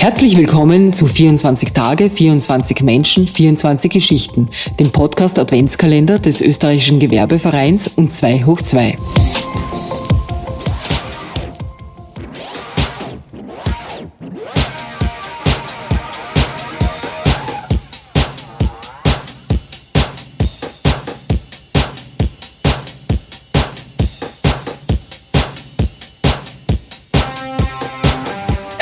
Herzlich willkommen zu 24 Tage, 24 Menschen, 24 Geschichten, dem Podcast Adventskalender des österreichischen Gewerbevereins und 2x2.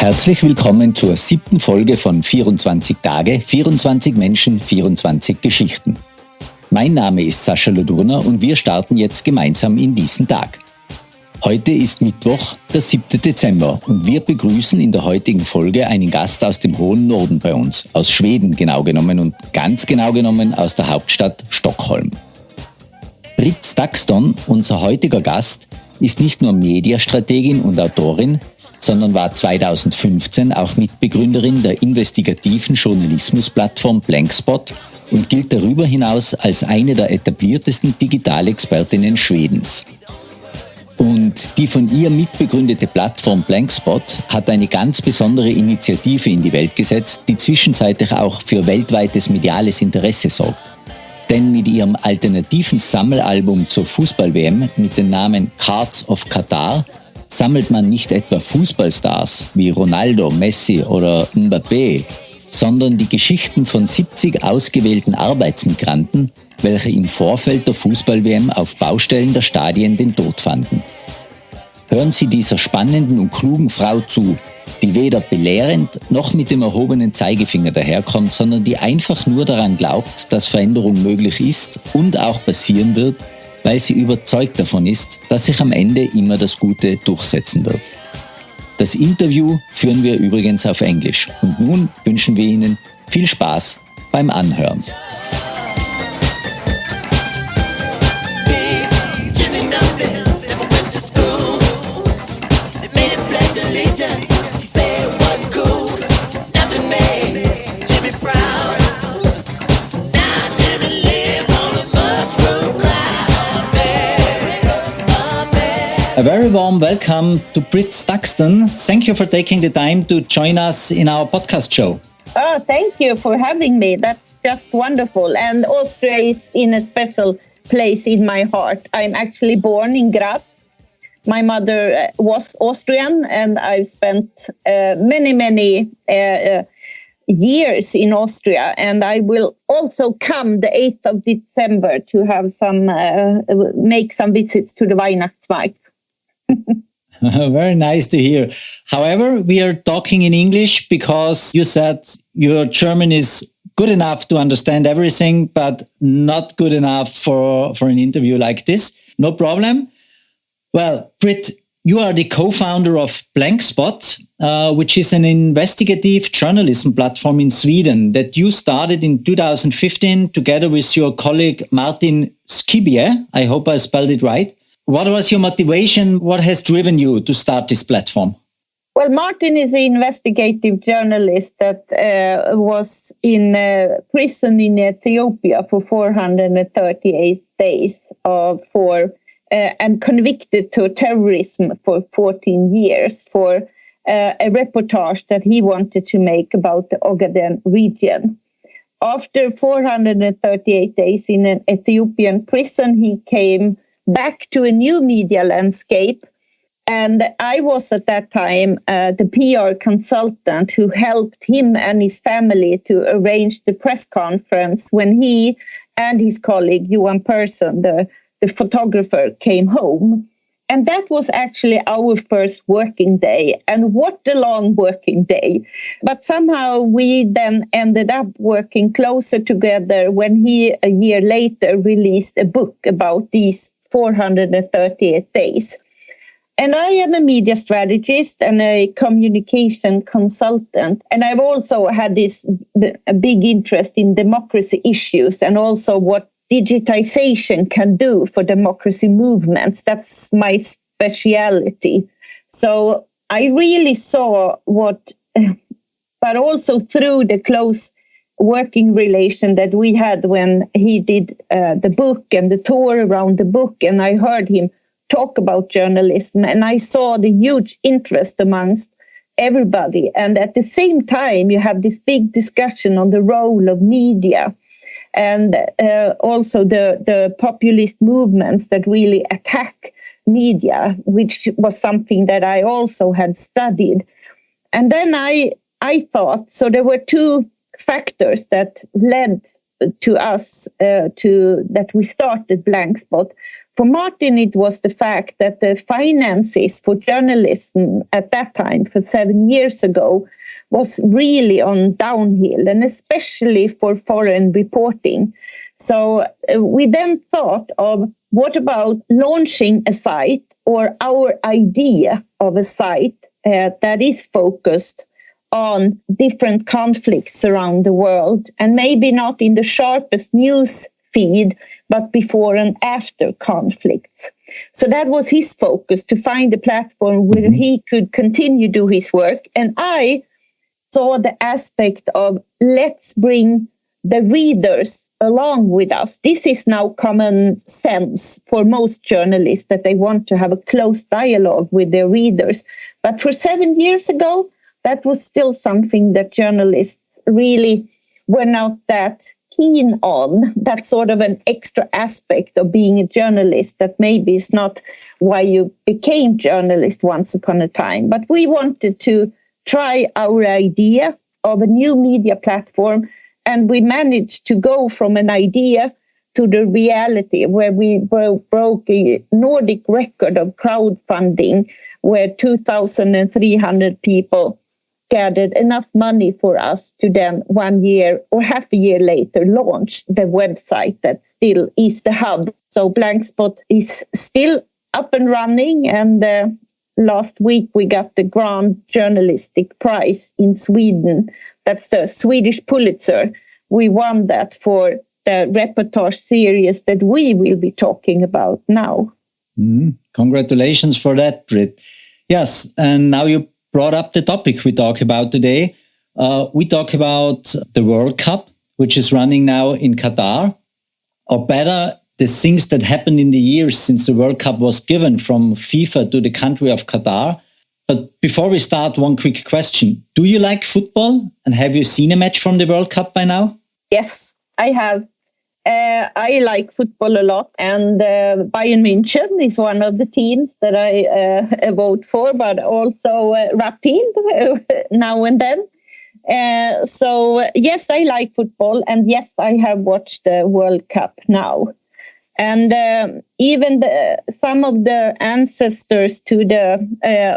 Herzlich willkommen zur 7. Folge von 24 Tage, 24 Menschen, 24 Geschichten. Mein Name ist Sascha Ladurner und wir starten jetzt gemeinsam in diesen Tag. Heute ist Mittwoch, der 7. Dezember und wir begrüßen in der heutigen Folge einen Gast aus dem hohen Norden bei uns, aus Schweden genau genommen und ganz genau genommen aus der Hauptstadt Stockholm. Brit Stakston, unser heutiger Gast, ist nicht nur Mediastrategin und Autorin, sondern war 2015 auch Mitbegründerin der investigativen Journalismus-Plattform Blankspot und gilt darüber hinaus als eine der etabliertesten Digitalexpertinnen Schwedens. Und die von ihr mitbegründete Plattform Blankspot hat eine ganz besondere Initiative in die Welt gesetzt, die zwischenzeitlich auch für weltweites mediales Interesse sorgt. Denn mit ihrem alternativen Sammelalbum zur Fußball-WM mit dem Namen Cards of Qatar sammelt man nicht etwa Fußballstars wie Ronaldo, Messi oder Mbappé, sondern die Geschichten von 70 ausgewählten Arbeitsmigranten, welche im Vorfeld der Fußball-WM auf Baustellen der Stadien den Tod fanden. Hören Sie dieser spannenden und klugen Frau zu, die weder belehrend noch mit dem erhobenen Zeigefinger daherkommt, sondern die einfach nur daran glaubt, dass Veränderung möglich ist und auch passieren wird, weil sie überzeugt davon ist, dass sich am Ende immer das Gute durchsetzen wird. Das Interview führen wir übrigens auf Englisch und nun wünschen wir Ihnen viel Spaß beim Anhören. A very warm welcome to Brit Stakston. Thank you for taking the time to join us in our podcast show. Oh, thank you for having me. That's just wonderful. And Austria is in a special place in my heart. I'm actually born in Graz. My mother was Austrian, and I've spent many years in Austria. And I will also come the 8th of December to have make some visits to the Weihnachtsmarkt. Very nice to hear. However, we are talking in English because you said your German is good enough to understand everything, but not good enough for an interview like this. No problem. Well, Brit, you are the co-founder of Blankspot, which is an investigative journalism platform in Sweden that you started in 2015 together with your colleague Martin Skibie. I hope I spelled it right. What was your motivation? What has driven you to start this platform? Well, Martin is an investigative journalist that was in prison in Ethiopia for 438 days and convicted to terrorism for 14 years for a reportage that he wanted to make about the Ogaden region. After 438 days in an Ethiopian prison, he came back to a new media landscape. And I was at that time the PR consultant who helped him and his family to arrange the press conference when he and his colleague, Johan Persson, the photographer, came home. And that was actually our first working day. And what a long working day. But somehow we then ended up working closer together when he, a year later, released a book about these 438 days. And I am a media strategist and a communication consultant. And I've also had a big interest in democracy issues and also what digitization can do for democracy movements. That's my speciality. So I really saw but also through the close working relation that we had when he did the book and the tour around the book, and I heard him talk about journalism, and I saw the huge interest amongst everybody. And at the same time, you have this big discussion on the role of media and also the populist movements that really attack media, which was something that I also had studied. And then I thought, so there were two factors that led to us that we started Blankspot. For Martin, it was the fact that the finances for journalism at that time, for 7 years ago, was really on downhill, and especially for foreign reporting. So we then thought of, what about launching a site or our idea of a site that is focused on different conflicts around the world, and maybe not in the sharpest news feed, but before and after conflicts. So that was his focus, to find a platform where he could continue to do his work. And I saw the aspect of, let's bring the readers along with us. This is now common sense for most journalists, that they want to have a close dialogue with their readers. But for 7 years ago, that was still something that journalists really were not that keen on. That's sort of an extra aspect of being a journalist that maybe is not why you became journalist once upon a time. But we wanted to try our idea of a new media platform, and we managed to go from an idea to the reality, where we broke a Nordic record of crowdfunding, where 2,300 people gathered enough money for us to then 1 year or half a year later launch the website that still is the hub. So Blankspot is still up and running, and last week we got the Grand Journalistic Prize in Sweden. That's the Swedish Pulitzer. We won that for the reportage series that we will be talking about now. Congratulations for that, Brit. Yes, and now you brought up the topic we talk about today. We talk about the World Cup, which is running now in Qatar, or better, the things that happened in the years since the World Cup was given from FIFA to the country of Qatar. But before we start, one quick question. Do you like football? And have you seen a match from the World Cup by now? Yes, I have. I like football a lot, and Bayern München is one of the teams that I vote for, but also Rapid now and then. So yes, I like football, and yes, I have watched the World Cup now. And even some of the ancestors to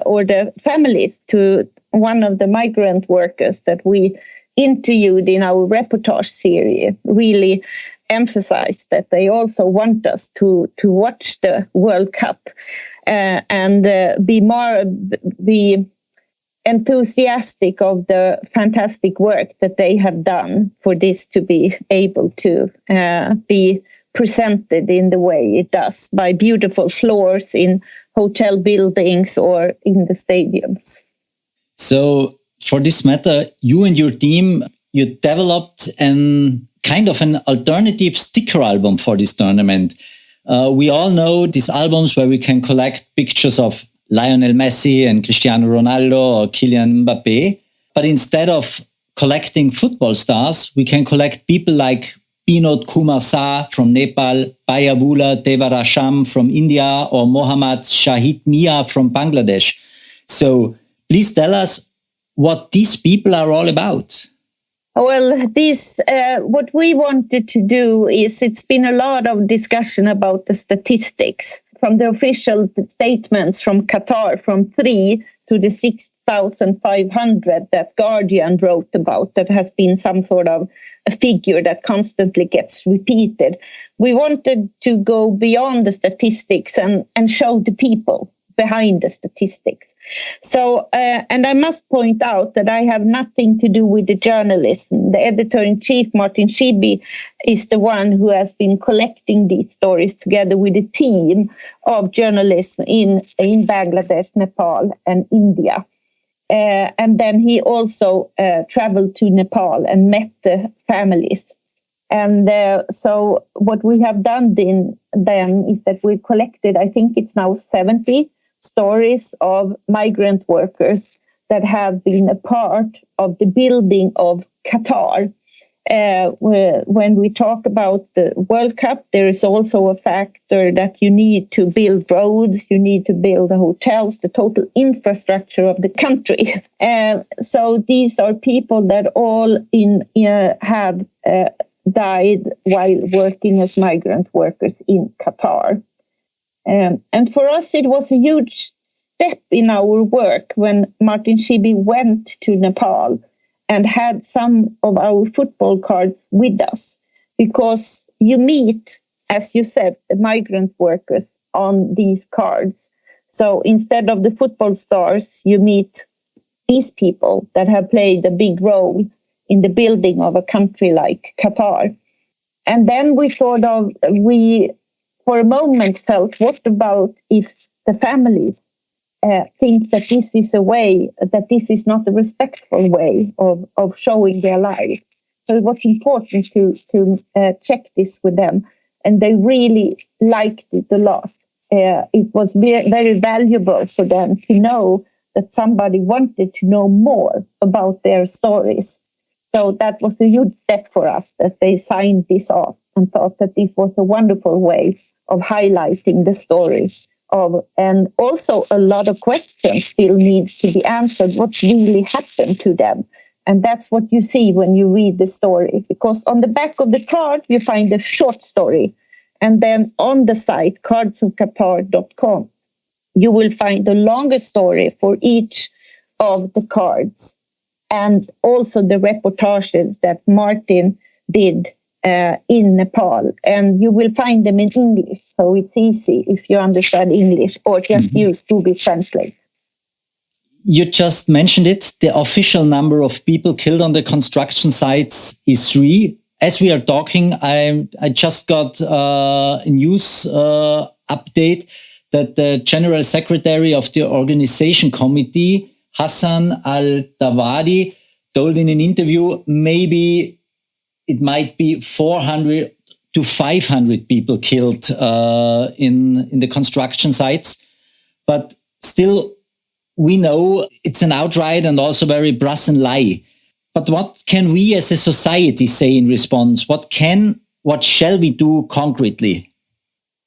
or the families to one of the migrant workers that we interviewed in our reportage series really emphasized that they also want us to watch the World Cup and be enthusiastic of the fantastic work that they have done for this to be able to be presented in the way it does, by beautiful floors in hotel buildings or in the stadiums. So for this matter, you and your team, you developed an alternative sticker album for this tournament. We all know these albums where we can collect pictures of Lionel Messi and Cristiano Ronaldo or Kylian Mbappé. But instead of collecting football stars, we can collect people like Binod Kumar Shah from Nepal, Bayavula Devarasham from India, or Mohammad Shahid Mia from Bangladesh. So please tell us what these people are all about. Well, what we wanted to do is, it's been a lot of discussion about the statistics from the official statements from Qatar, from 3 to the 6,500 that Guardian wrote about, that has been some sort of a figure that constantly gets repeated. We wanted to go beyond the statistics and show the people behind the statistics. So, and I must point out that I have nothing to do with the journalism. The editor-in-chief, Martin Shibi, is the one who has been collecting these stories together with a team of journalists in Bangladesh, Nepal, and India. And then he also traveled to Nepal and met the families. And so what we have done then is that we've collected, I think it's now 70 stories of migrant workers that have been a part of the building of Qatar. When we talk about the World Cup, there is also a factor that you need to build roads, you need to build the hotels, the total infrastructure of the country. So these are people that all have died while working as migrant workers in Qatar. And for us, it was a huge step in our work when Martin Shibi went to Nepal and had some of our football cards with us, because you meet, as you said, the migrant workers on these cards. So instead of the football stars, you meet these people that have played a big role in the building of a country like Qatar. And then we for a moment felt, what about if the families think that this is a way, that this is not a respectful way of showing their life. So it was important to check this with them. And they really liked it a lot. It was very valuable for them to know that somebody wanted to know more about their stories. So that was a huge step for us, that they signed this off and thought that this was a wonderful way of highlighting the stories. And also a lot of questions still needs to be answered. What really happened to them? And that's what you see when you read the story, because on the back of the card, you find a short story. And then on the site, cardsofqatar.com, you will find a longer story for each of the cards, and also the reportages that Martin did in Nepal, and you will find them in English, so it's easy if you understand English, or just use Google Translate. You just mentioned it. The official number of people killed on the construction sites is 3. As we are talking, I just got a news update that the General Secretary of the Organization Committee, Hassan Al-Dawadi, told in an interview maybe it might be 400 to 500 people killed in the construction sites. But still, we know it's an outright and also very brazen lie. But what can we as a society say in response? What shall we do concretely?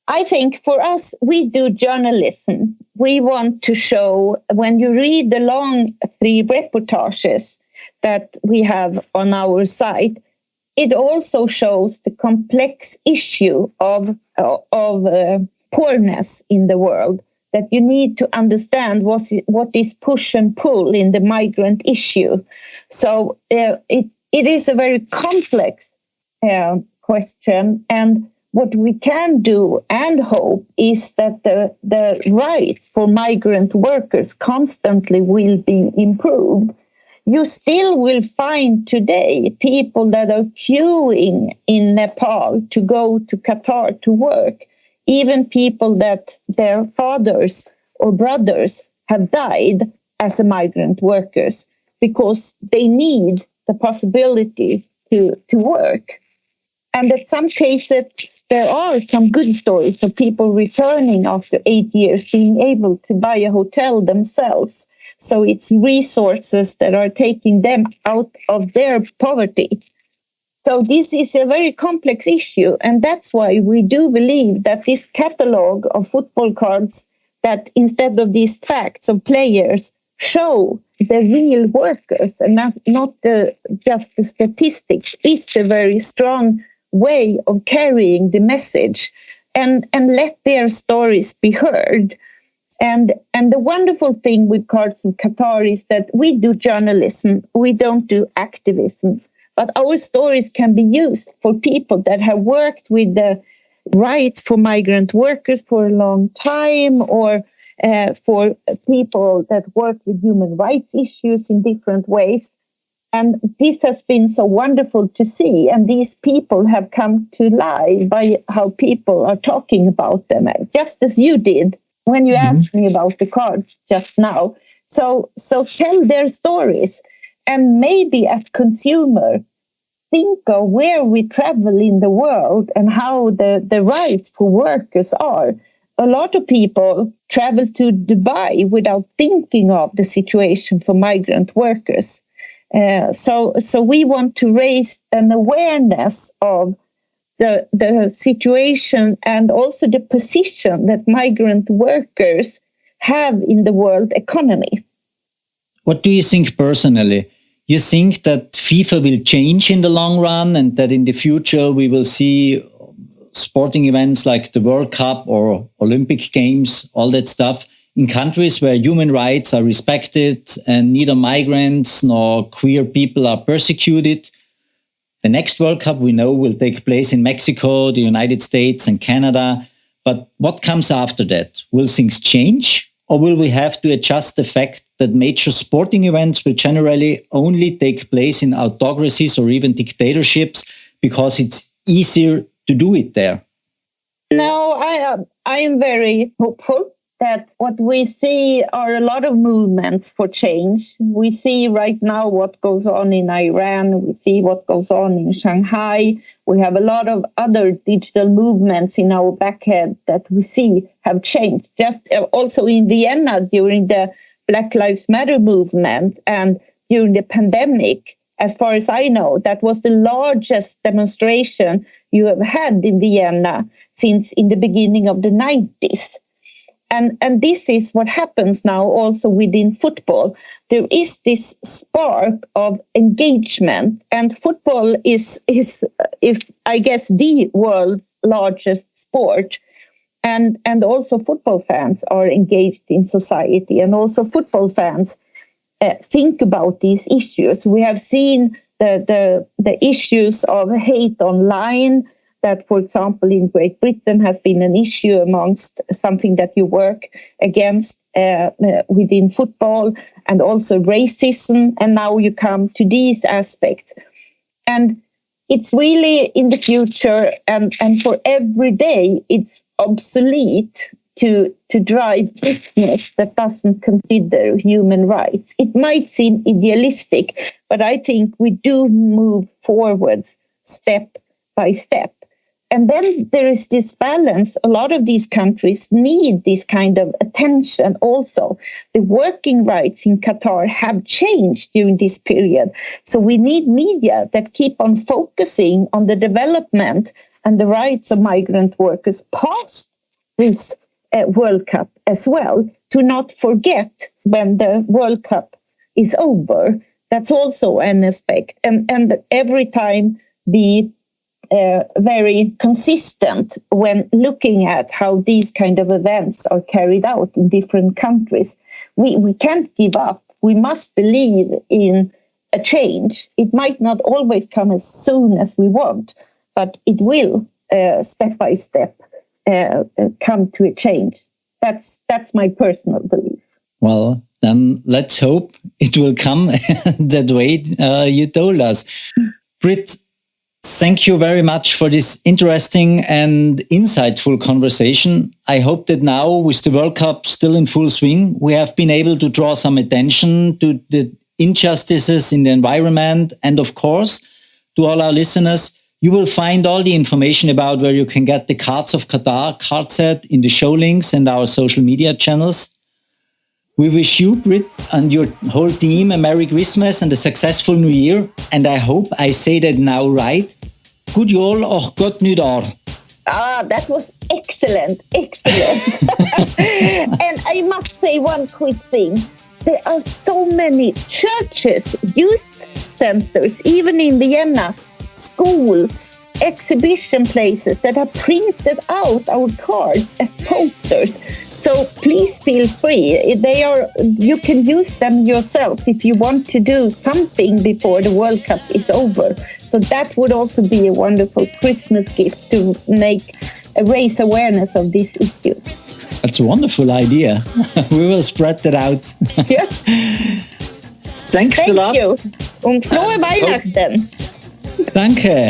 I think for us, we do journalism. We want to show, when you read the long 3 reportages that we have on our site, it also shows the complex issue of poorness in the world, that you need to understand what is push and pull in the migrant issue. So it is a very complex question, and what we can do and hope is that the rights for migrant workers constantly will be improved. You still will find today people that are queuing in Nepal to go to Qatar to work, even people that their fathers or brothers have died as migrant workers, because they need the possibility to work. And in some cases, there are some good stories of people returning after 8 years, being able to buy a hotel themselves. So it's resources that are taking them out of their poverty. So this is a very complex issue. And that's why we do believe that this catalog of football cards, that instead of these facts of players, show the real workers and not just the statistics, is a very strong way of carrying the message and let their stories be heard. And the wonderful thing with Cards of Qatar is that we do journalism, we don't do activism, but our stories can be used for people that have worked with the rights for migrant workers for a long time, or for people that work with human rights issues in different ways. And this has been so wonderful to see. And these people have come to life by how people are talking about them, just as you did when you asked me about the cards just now. So tell their stories. And maybe as consumer, think of where we travel in the world and how the rights for workers are. a lot of people travel to Dubai without thinking of the situation for migrant workers. So we want to raise an awareness of the situation and also the position that migrant workers have in the world economy. What do you think personally? You think that FIFA will change in the long run and that in the future we will see sporting events like the World Cup or Olympic Games, all that stuff, in countries where human rights are respected and neither migrants nor queer people are persecuted? The next World Cup we know will take place in Mexico, the United States and Canada. But what comes after that? Will things change? Or will we have to adjust the fact that major sporting events will generally only take place in autocracies or even dictatorships because it's easier to do it there? No, I am very hopeful that what we see are a lot of movements for change. We see right now what goes on in Iran. We see what goes on in Shanghai. We have a lot of other digital movements in our backhead that we see have changed. Just also in Vienna during the Black Lives Matter movement and during the pandemic, as far as I know, that was the largest demonstration you have had in Vienna since in the beginning of the 90s. And this is what happens now also within football. There is this spark of engagement, and football is I guess, the world's largest sport. And also football fans are engaged in society, and also football fans think about these issues. We have seen the issues of hate online, that, for example, in Great Britain has been an issue amongst something that you work against within football, and also racism. And now you come to these aspects. And it's really in the future and for every day, it's obsolete to drive business that doesn't consider human rights. It might seem idealistic, but I think we do move forwards step by step. And then there is this balance. A lot of these countries need this kind of attention also. The working rights in Qatar have changed during this period. So we need media that keep on focusing on the development and the rights of migrant workers past this World Cup as well, to not forget when the World Cup is over. That's also an aspect. And every time be very consistent when looking at how these kind of events are carried out in different countries. We can't give up. We must believe in a change. It might not always come as soon as we want, but it will step by step come to a change. That's my personal belief. Well, then let's hope it will come that way you told us. Brit, thank you very much for this interesting and insightful conversation. I hope that now, with the World Cup still in full swing, we have been able to draw some attention to the injustices in the environment. And of course, to all our listeners, you will find all the information about where you can get the Cards of Qatar card set in the show links and our social media channels. We wish you, Brit, and your whole team a Merry Christmas and a successful New Year. And I hope I say that now right. God jul och gott nytt år. That was excellent. And I must say one quick thing. There are so many churches, youth centers, even in Vienna, schools, exhibition places that have printed out our cards as posters. So please feel free. You can use them yourself if you want to do something before the World Cup is over. So that would also be a wonderful Christmas gift to raise awareness of this issue. That's a wonderful idea. We will spread that out. Yeah. Thanks a lot. Thank you. Und frohe Weihnachten. Danke.